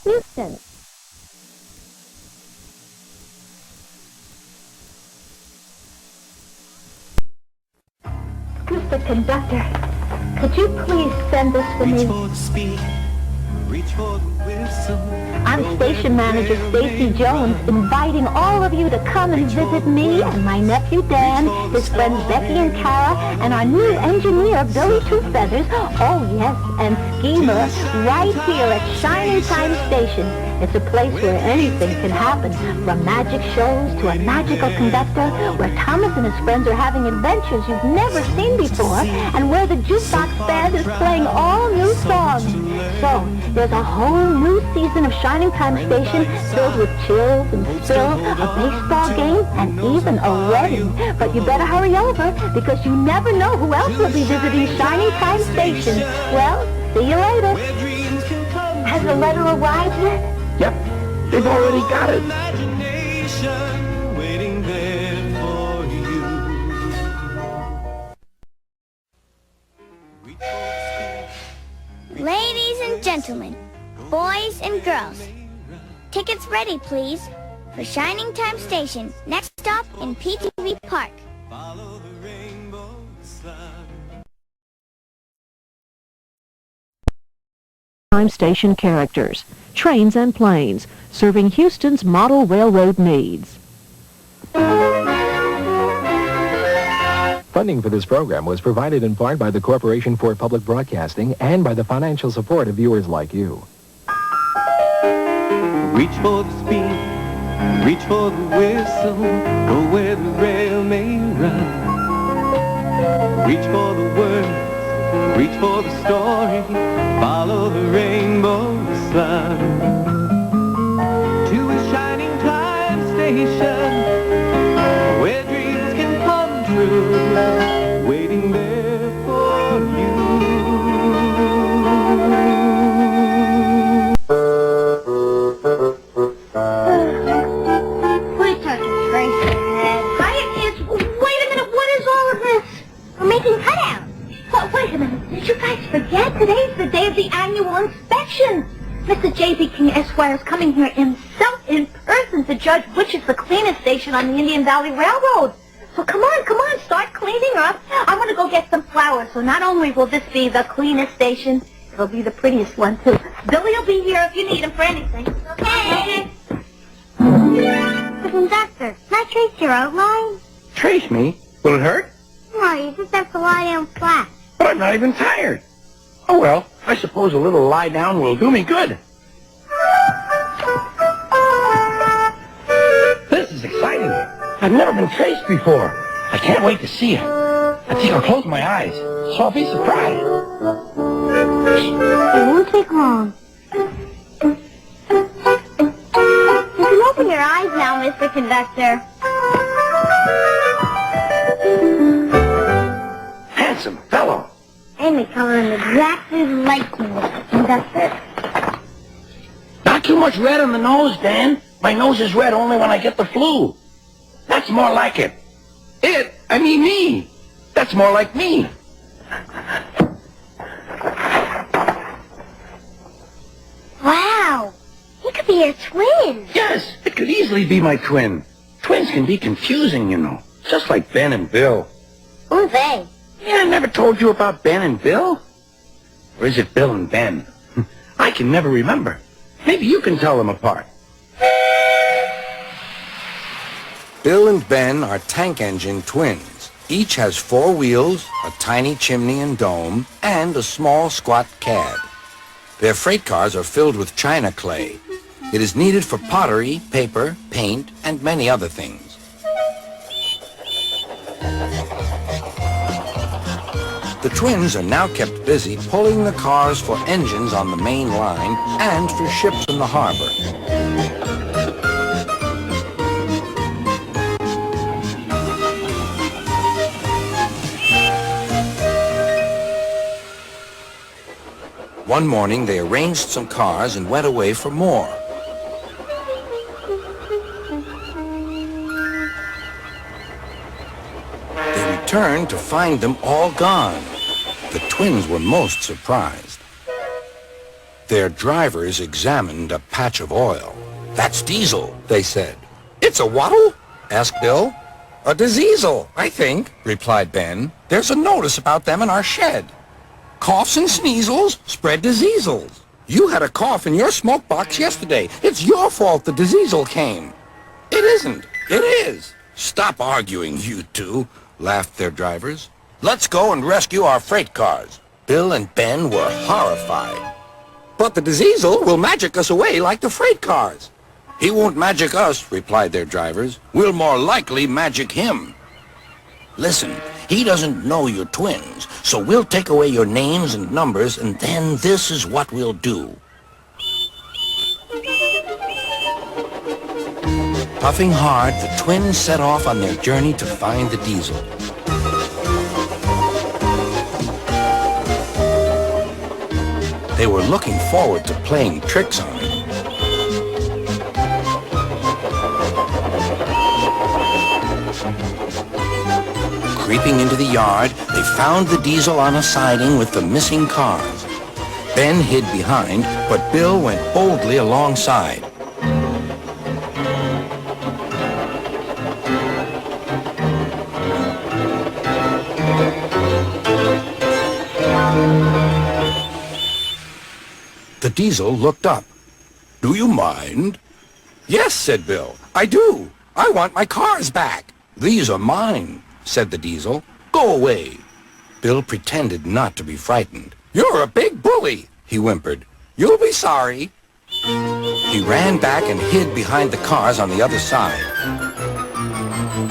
Nificent. Mr. Conductor, could you please send this for me? I'm station manager Stacy Jones, inviting all of you to come and visit me and my nephew Dan, his friends Becky and Kara, and our new engineer Billy Two Feathers, oh yes, and Schemer, right here at Shining Time Station. It's a place where anything can happen, from magic shows to a magical conductor, where Thomas and his friends are having adventures you've never seen before, and where the Jukebox band is playing all new songs. So, there's a whole new season of Shining Time Station filled with chills and spills, a baseball game, and even a wedding. But you better hurry over, because you never know who else will be visiting Shining Time Station. Well, see you later. Has the letter arrived yet? Yep, they've already got it. Ladies and gentlemen, boys and girls, tickets ready, please, for Shining Time Station, next stop in PTV Park. Time Station characters, trains and planes, serving Houston's model railroad needs. Funding for this program was provided in part by the Corporation for Public Broadcasting and by the financial support of viewers like you. Reach for the speed, reach for the whistle, go where the rail may run. Reach for the words, reach for the story, follow the rainbow sun. To a shining time station, where dreams can come true, waiting there for you. Quit talking Tracy, Ed. Wait a minute, what is all of this? We're making cutouts. Well, wait a minute, did you guys forget? Today's the day of the annual inspection. Mr. J.B. King Esquire is coming here himself in person to judge which is the cleanest station on the Indian Valley Railroad. So come on, start cleaning up. I want to go get some flowers, so not only will this be the cleanest station, it'll be the prettiest one, too. Billy will be here if you need him for anything. Okay. The conductor, can I trace your outline? Trace me? Will it hurt? No, you just have to lie down flat. But I'm not even tired. Oh well, I suppose a little lie down will do me good. This is exciting. I've never been traced before. I can't wait to see it. I think I'll close my eyes, so I'll be surprised. It won't take long. You can open your eyes now, Mr. Conductor. Handsome fellow. And they color him exactly like you, Mr. Conductor. Not too much red on the nose, Dan. My nose is red only when I get the flu. That's more like it. I mean me. That's more like me. Wow, he could be your twin. Yes, it could easily be my twin. Twins can be confusing, you know. Just like Ben and Bill. Who are they? Yeah, I never told you about Ben and Bill? Or is it Bill and Ben? I can never remember. Maybe you can tell them apart. Bill and Ben are tank engine twins. Each has 4 wheels, a tiny chimney and dome, and a small squat cab. Their freight cars are filled with china clay. It is needed for pottery, paper, paint, and many other things. The twins are now kept busy pulling the cars for engines on the main line and for ships in the harbor. One morning, they arranged some cars and went away for more. They returned to find them all gone. The twins were most surprised. Their drivers examined a patch of oil. "That's diesel," they said. "It's a wattle?" asked Bill. "A Diseasel, I think," replied Ben. "There's a notice about them in our shed. Coughs and sneezels spread diseasels. You had a cough in your smoke box yesterday. It's your fault the Diseasel came." "It isn't. It is." "Stop arguing, you two," laughed their drivers. "Let's go and rescue our freight cars." Bill and Ben were horrified. "But the Diseasel will magic us away like the freight cars." "He won't magic us," replied their drivers. "We'll more likely magic him." "Listen, he doesn't know you're twins, so we'll take away your names and numbers, and then this is what we'll do." Puffing hard, the twins set off on their journey to find the Diesel. They were looking forward to playing tricks on him. Creeping into the yard, they found the Diesel on a siding with the missing cars. Ben hid behind, but Bill went boldly alongside. The Diesel looked up. "Do you mind?" "Yes," said Bill. "I do. I want my cars back." "These are mine," said the Diesel. "Go away." Bill pretended not to be frightened. "You're a big bully," he whimpered. "You'll be sorry." He ran back and hid behind the cars on the other side.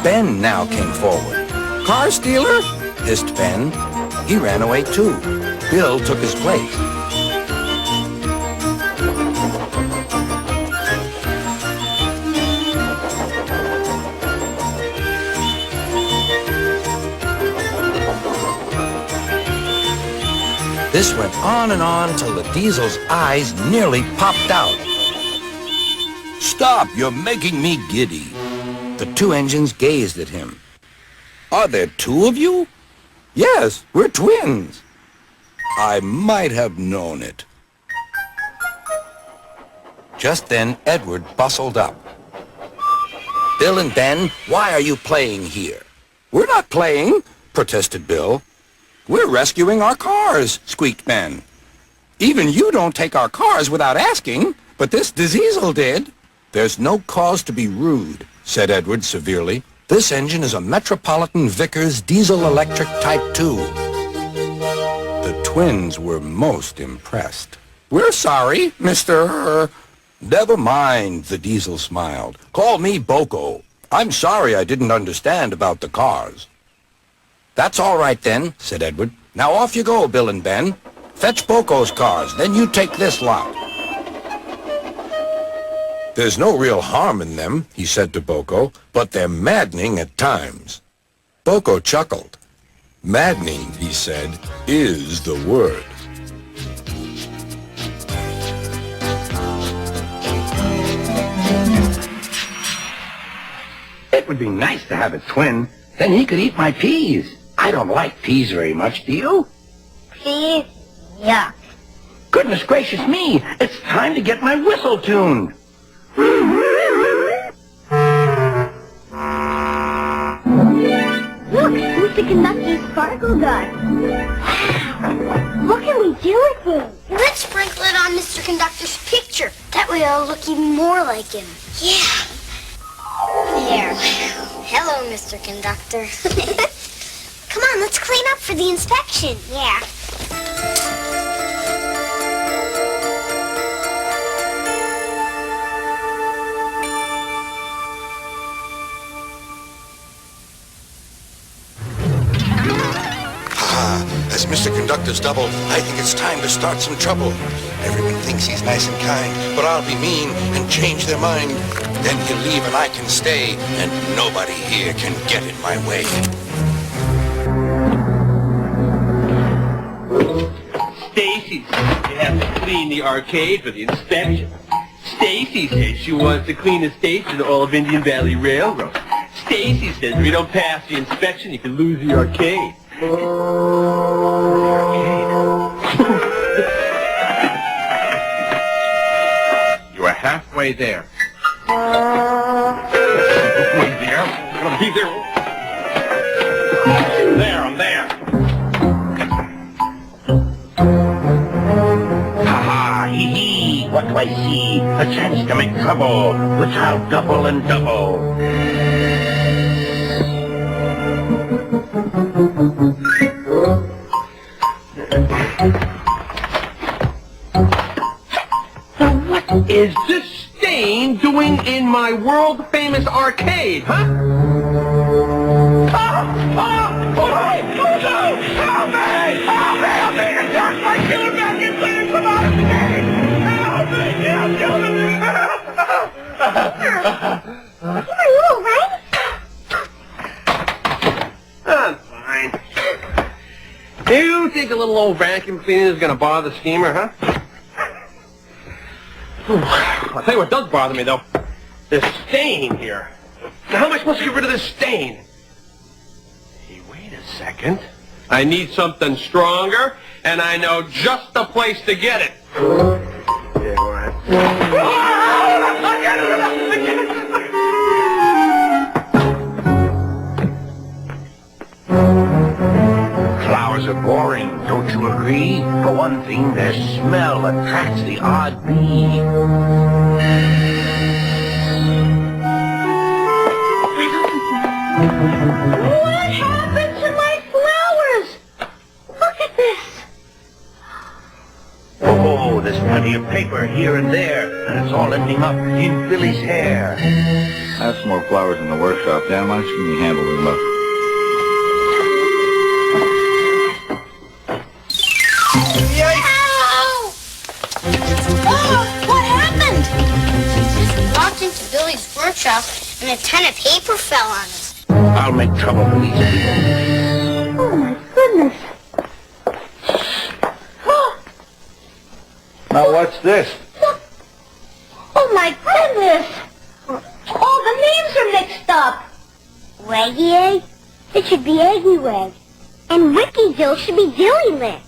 Ben now came forward. "Car stealer?" hissed Ben. He ran away too. Bill took his place. This went on and on till the Diesel's eyes nearly popped out. "Stop! You're making me giddy." The two engines gazed at him. "Are there two of you?" "Yes, we're twins." "I might have known it." Just then, Edward bustled up. "Bill and Ben, why are you playing here?" "We're not playing," protested Bill. "We're rescuing our cars," squeaked Ben. "Even you don't take our cars without asking, but this Diseasel did." "There's no cause to be rude," said Edward severely. "This engine is a Metropolitan Vickers Diesel Electric Type 2. The twins were most impressed. "We're sorry, Mr. "Never mind," the Diesel smiled. "Call me BoCo. I'm sorry I didn't understand about the cars." "That's all right then," said Edward. "Now off you go, Bill and Ben. Fetch BoCo's cars, then you take this lot." "There's no real harm in them," he said to BoCo, "but they're maddening at times." BoCo chuckled. "Maddening," he said, "is the word." It would be nice to have a twin. Then he could eat my peas. I don't like peas very much, do you? Peas? Yuck. Goodness gracious me, it's time to get my whistle tuned. Look, Mr. Conductor's sparkle gun. What can we do with it? Let's sprinkle it on Mr. Conductor's picture. That way it'll look even more like him. Yeah. There. Hello, Mr. Conductor. Come on, let's clean up for the inspection. Yeah. As Mr. Conductor's double, I think it's time to start some trouble. Everyone thinks he's nice and kind, but I'll be mean and change their mind. Then he'll leave and I can stay, and nobody here can get in my way. Stacy says you have to clean the arcade for the inspection. Stacy says she wants to clean the station of all of Indian Valley Railroad. Stacy says if you don't pass the inspection, you can lose the arcade. right there. Wait there. I'm gonna be there. There, I'm there. Ha ha, hee hee. What do I see? A chance to make trouble, which I'll double and double. What is this stain doing in my world-famous arcade, huh? Help me! I'm killing back inside! Come out of the game! Help me! I'm killing me! Are you all right? I'm fine. Do you think a little old vacuum cleaner is going to bother the steamer, huh? I'll tell you what does bother me, though. This stain here. Now, how am I supposed to get rid of this stain? Hey, wait a second. I need something stronger, and I know just the place to get it. Yeah, all right. Flowers are boring, don't you agree? For one thing, their smell attracts the odd bee. What happened to my flowers? Look at this. Oh, there's plenty of paper here and there, and it's all ending up in Billy's hair. I have some more flowers in the workshop. Dan, why don't you give me a hand with them up? What happened? We walked into Billy's workshop and a ton of paper fell on us. I'll make trouble for these people. Oh my goodness. Now what's this? Oh my goodness. All the names are mixed up. Waggy Egg? It should be Eggy Wag. And Ricky Dill should be Dilly Lick.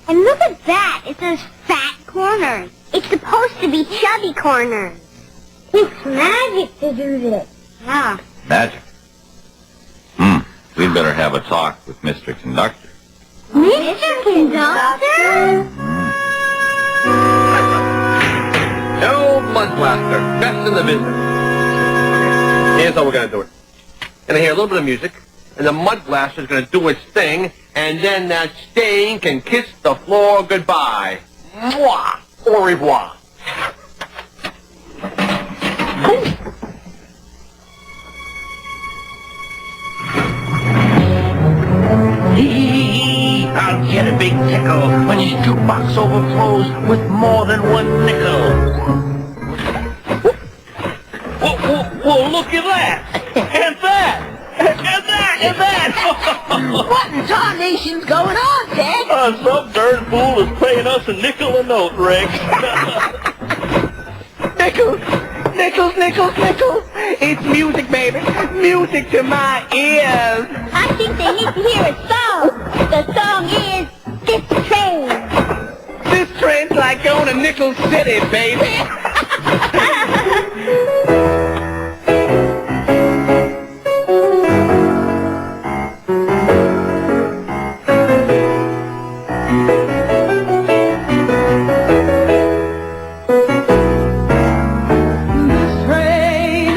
And look at that. It says Fat Corners. It's supposed to be Chubby Corners. It's magic to do this. Yeah. Magic. We'd better have a talk with Mr. Conductor. Mr. Conductor? No mud blaster. Best in the business. Here's how we're going to do it. Gonna hear a little bit of music, and the mud blaster is going to do its thing, and then that stain can kiss the floor goodbye. Mwah! Au revoir. I'll get a big tickle when his jukebox overflows with more than one nickel. Whoa, look at that! And that! And that! What in tarnation's going on, Ted? Some darn fool is paying us a nickel a note, Rick. Nickels! It's music, baby. Music to my ears. I think they need to hear a song. The song is This Train. This train's like going to Nickel City, baby. This train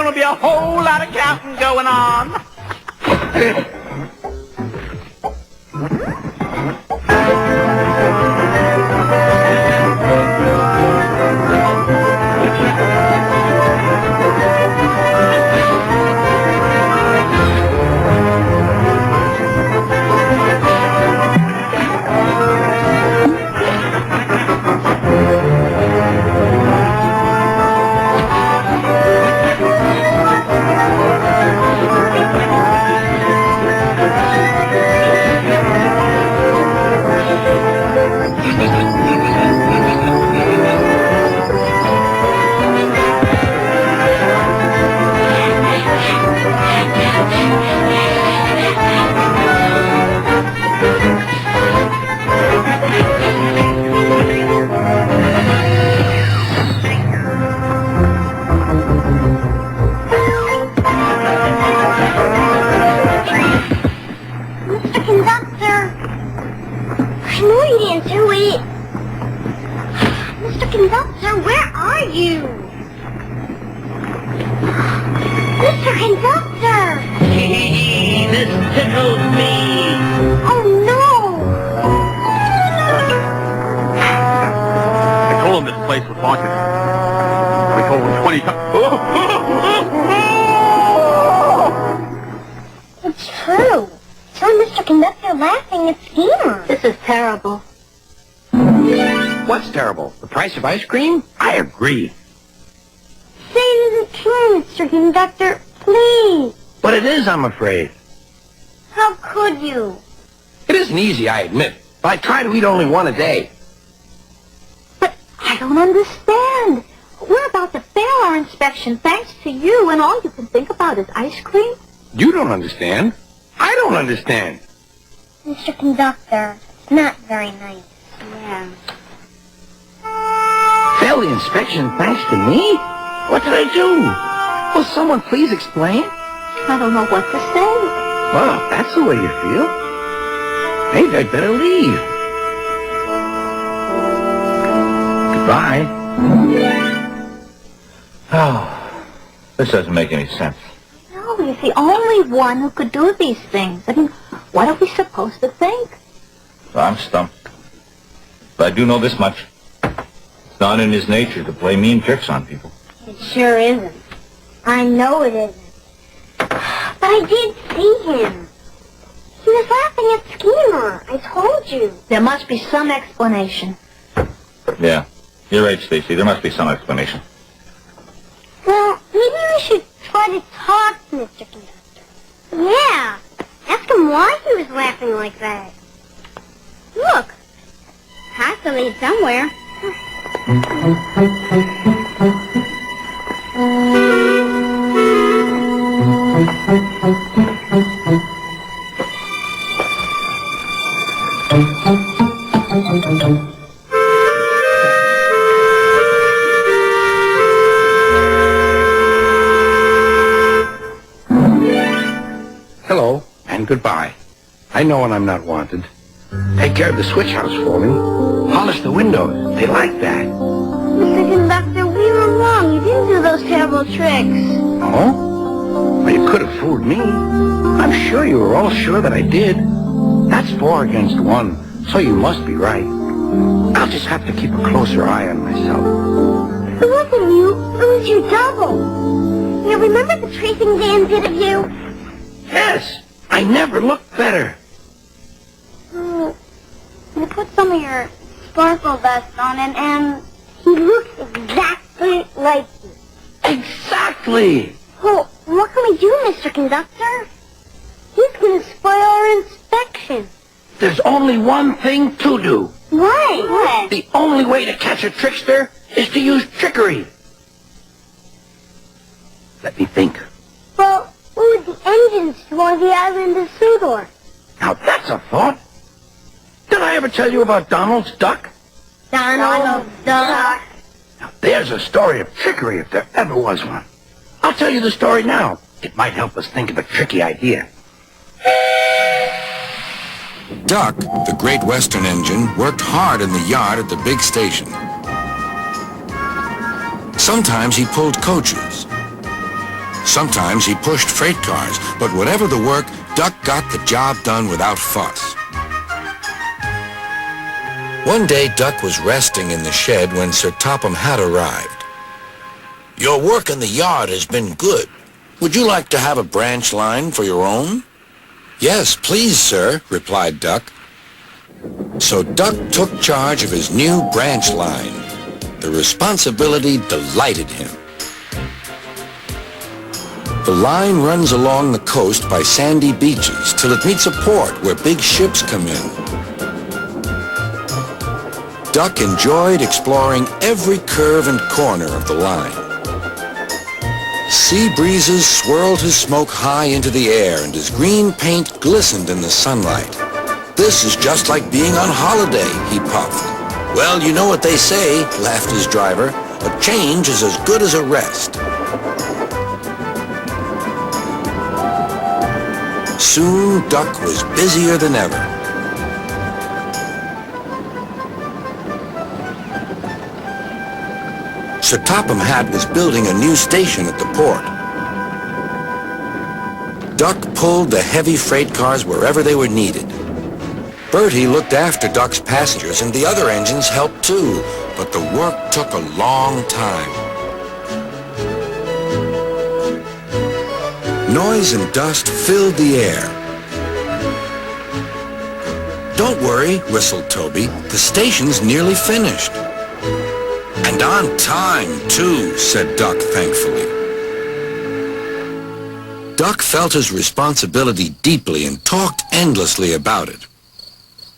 There'll be a whole lot of counting going on. Mr. Conductor, where are you? Mr. Conductor! This tickles me. Oh, no! I told him this place was haunted. I told him 20 times. It's true. So Mr. Conductor laughing at Schemer. This is terrible. What's terrible? The price of ice cream? I agree. Say it isn't true, Mr. Conductor. Please. But it is, I'm afraid. How could you? It isn't easy, I admit. But I try to eat only one a day. But I don't understand. We're about to fail our inspection thanks to you, and all you can think about is ice cream? You don't understand. I don't understand. Mr. Conductor, it's not very nice. Yeah. Fail the inspection thanks to me? What did I do? Will someone please explain? I don't know what to say. Well, if that's the way you feel, maybe I'd better leave. Goodbye. Oh, this doesn't make any sense. No, he's the only one who could do these things. I mean, what are we supposed to think? Well, I'm stumped. But I do know this much. It's not in his nature to play mean tricks on people. It sure isn't. I know it isn't. But I did see him. He was laughing at Schemer. I told you. There must be some explanation. Yeah, you're right, Stacy. There must be some explanation. Well, maybe we should try to talk to Mr. Conductor. Yeah. Ask him why he was laughing like that. Look. Has to lead somewhere. Hello, and goodbye. I know when I'm not wanted. Take care of the switch house for me. Polish the windows. They like that. Mr. Conductor, we were wrong. You didn't do those terrible tricks. Oh? Well, you could have fooled me. I'm sure you were all sure that I did. That's 4 against 1, so you must be right. I'll just have to keep a closer eye on myself. It wasn't you. It was your double. You remember the tracing Dan did of you? Yes, I never looked better. You put some of your sparkle vest on him, and he looks exactly like you. Exactly. Well, what can we do, Mr. Conductor? He's going to spoil our inspection. There's only one thing to do. What? The only way to catch a trickster is to use trickery. Let me think. Well, what would the engines do on the island of Sudor? Now that's a thought. Did I ever tell you about Donald's duck? Donald's duck. Now there's a story of trickery if there ever was one. I'll tell you the story now. It might help us think of a tricky idea. Duck, the Great Western engine, worked hard in the yard at the big station. Sometimes he pulled coaches. Sometimes he pushed freight cars, but whatever the work, Duck got the job done without fuss. One day, Duck was resting in the shed when Sir Topham Hatt arrived. "Your work in the yard has been good. Would you like to have a branch line for your own?" "Yes, please, sir," replied Duck. So Duck took charge of his new branch line. The responsibility delighted him. The line runs along the coast by sandy beaches till it meets a port where big ships come in. Duck enjoyed exploring every curve and corner of the line. Sea breezes swirled his smoke high into the air, and his green paint glistened in the sunlight. "This is just like being on holiday," he puffed. "Well, you know what they say," laughed his driver. "A change is as good as a rest." Soon, Duck was busier than ever. Sir Topham Hatt was building a new station at the port. Duck pulled the heavy freight cars wherever they were needed. Bertie looked after Duck's passengers, and the other engines helped too, but the work took a long time. Noise and dust filled the air. "Don't worry," whistled Toby. "The station's nearly finished." "And on time, too," said Duck thankfully. Duck felt his responsibility deeply and talked endlessly about it.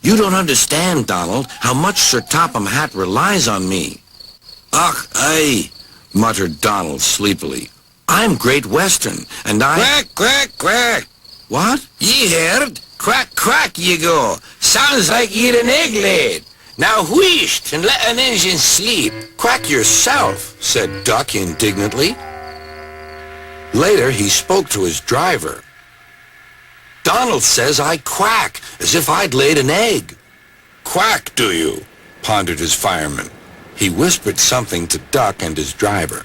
"You don't understand, Donald, how much Sir Topham Hatt relies on me." "Ach, aye," muttered Donald sleepily. "I'm Great Western, and I—" "Quack, quack, quack." "What?" "Ye heard? Quack, quack, ye go. Sounds like ye'd an egg laid. Now wheesht and let an engine sleep." "Quack yourself," said Duck indignantly. Later, he spoke to his driver. "Donald says I quack, as if I'd laid an egg." "Quack, do you?" pondered his fireman. He whispered something to Duck and his driver.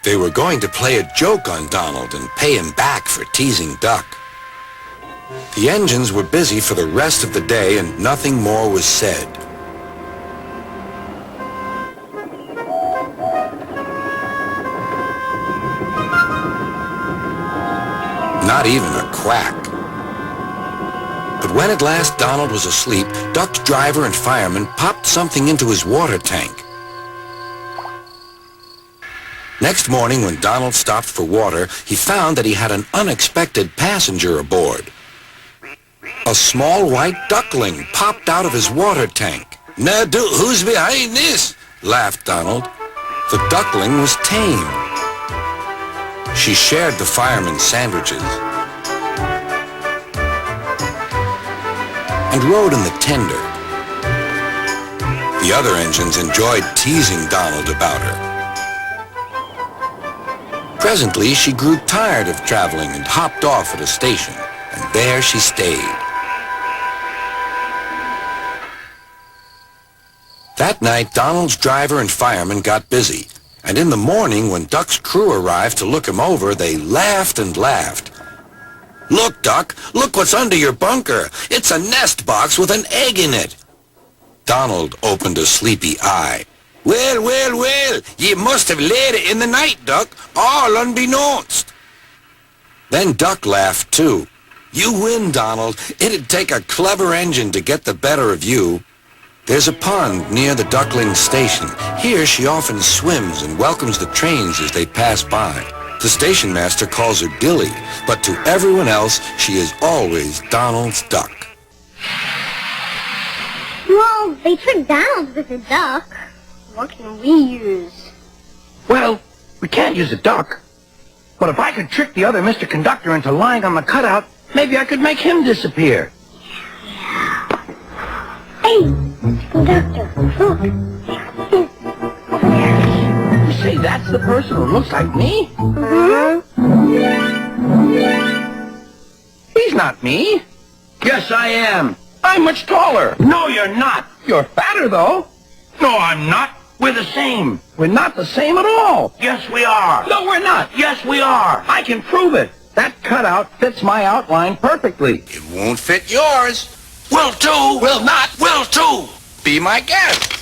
They were going to play a joke on Donald and pay him back for teasing Duck. The engines were busy for the rest of the day, and nothing more was said. Not even a quack. But when at last Donald was asleep, Duck's driver and fireman popped something into his water tank. Next morning, when Donald stopped for water, he found that he had an unexpected passenger aboard. A small white duckling popped out of his water tank. "Now, who's behind this?" laughed Donald. The duckling was tame. She shared the fireman's sandwiches and rode in the tender. The other engines enjoyed teasing Donald about her. Presently, she grew tired of traveling and hopped off at a station, and there she stayed. That night, Donald's driver and fireman got busy, and in the morning, when Duck's crew arrived to look him over, they laughed and laughed. "Look, Duck, look what's under your bunker. It's a nest box with an egg in it." Donald opened a sleepy eye. "Well, well, well, ye must have laid it in the night, Duck, all unbeknownst." Then Duck laughed, too. "You win, Donald. It'd take a clever engine to get the better of you." There's a pond near the duckling station. Here she often swims and welcomes the trains as they pass by. The station master calls her Dilly, but to everyone else, she is always Donald's duck. Well, they tricked Donald with a duck. What can we use? Well, we can't use a duck. But if I could trick the other Mr. Conductor into lying on the cutout, maybe I could make him disappear. Hey, Mr. Conductor, look. Over there. You say that's the person who looks like me? Mm-hmm. He's not me. Yes, I am. I'm much taller. No, you're not. You're fatter, though. No, I'm not. We're the same. We're not the same at all. Yes, we are. No, we're not. Yes, we are. I can prove it. That cutout fits my outline perfectly. It won't fit yours. Will too. Will not. Will too. Be my guest.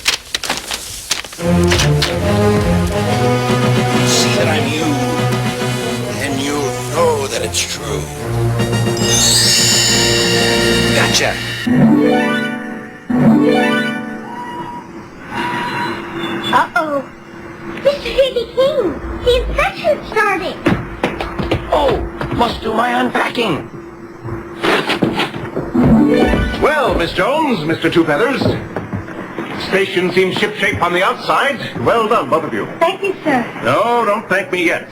See that I'm you, and you'll know that it's true. Gotcha. Uh-oh. Mr. Baby King, the infection's starting. Oh, must do my unpacking. Well, Miss Jones, Mr. Two Feathers. Station seems shipshape on the outside. Well done, both of you. Thank you, sir. No, don't thank me yet.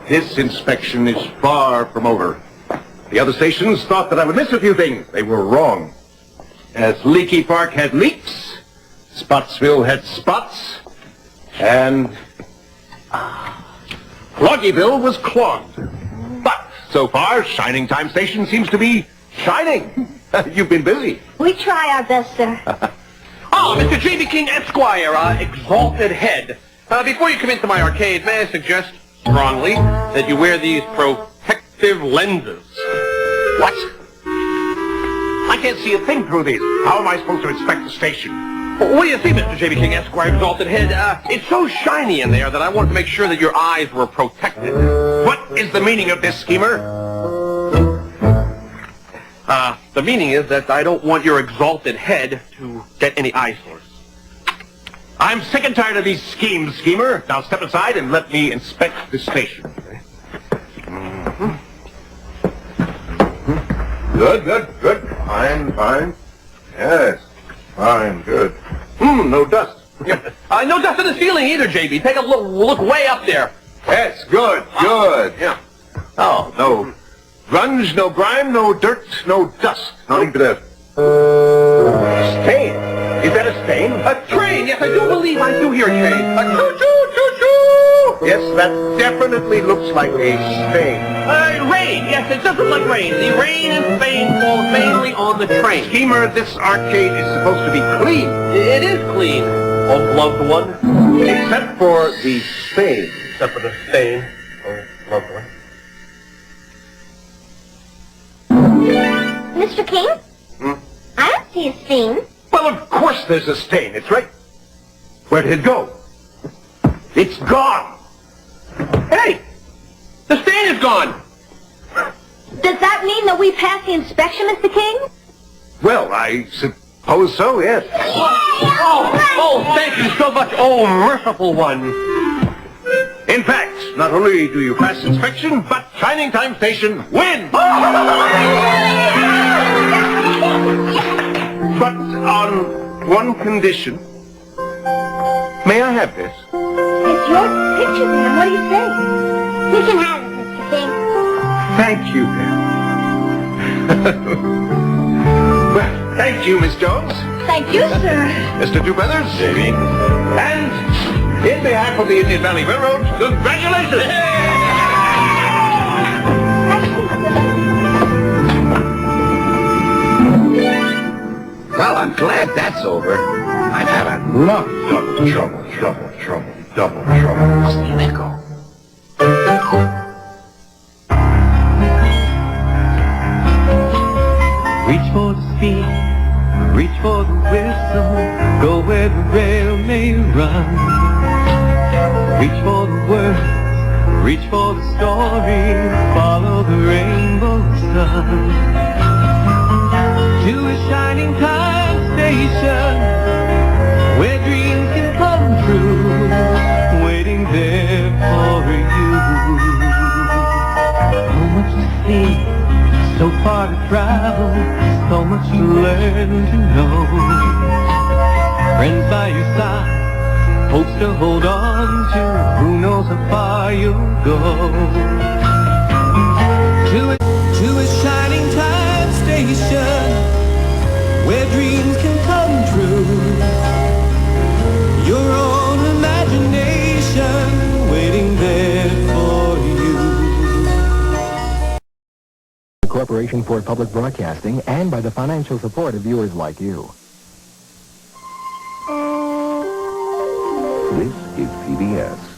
This inspection is far from over. The other stations thought that I would miss a few things. They were wrong. As Leaky Park had leaks, Spotsville had spots, and Cloggyville was clogged. But so far, Shining Time Station seems to be shining. You've been busy. We try our best, sir. Oh, Mr. J.B. King Esquire, exalted head. Before you come into my arcade, may I suggest strongly that you wear these protective lenses? What? I can't see a thing through these. How am I supposed to inspect the station? What do you see, Mr. J.B. King Esquire, exalted head? It's so shiny in there that I wanted to make sure that your eyes were protected. What is the meaning of this, schemer? The meaning is that I don't want your exalted head to get any eye sores. I'm sick and tired of these schemes, schemer. Now step aside and let me inspect the station. Good, good, good. Fine, fine. Yes, fine, good. No dust. No dust in the ceiling either, J.B. Take a look way up there. Yes, good, good. Yeah. Oh, no grunge, no grime, no dirt, no dust. Not even a stain. Is that a stain? A train. Yes, I do believe I do hear a train. A choo-choo-choo-choo. Yes, that definitely looks like a stain. Rain. Yes, it does look like rain. The rain in Spain falls mainly on the train. Schemer, this arcade is supposed to be clean. It is clean, oh loved one. Except for the stain. Except for the stain, oh loved one. Mr. King? I don't see a stain. Well, of course there's a stain. It's right. Where did it go? It's gone. Hey! The stain is gone! Does that mean that we passed the inspection, Mr. King? Well, I suppose so, yes. Oh, thank you so much, oh merciful one. In fact, not only do you pass inspection, but Shining Time Station wins! But on one condition. May I have this? It's your picture, man. What do you say? You can have it, Mr. King. Thank you, then. Well, thank you, Miss Jones. Thank you, sir. Mr. Two Feathers. J.B. And in behalf of the Indian Valley Railroad, congratulations! Well, I'm glad that's over. I've had enough double trouble. I'll see that go. Reach for the speed, reach for the whistle, go where the rail may run. Reach for the words, reach for the story, follow the rainbow sun. To a shining time station, where dreams can come true, waiting there for you. So much to see, so far to travel, so much to learn to know. Friends by your side, hopes to hold on to, who knows how far you'll go. To a shining time station, where dreams can come true. Your own imagination waiting there for you. The Corporation for Public Broadcasting and by the financial support of viewers like you. This is PBS.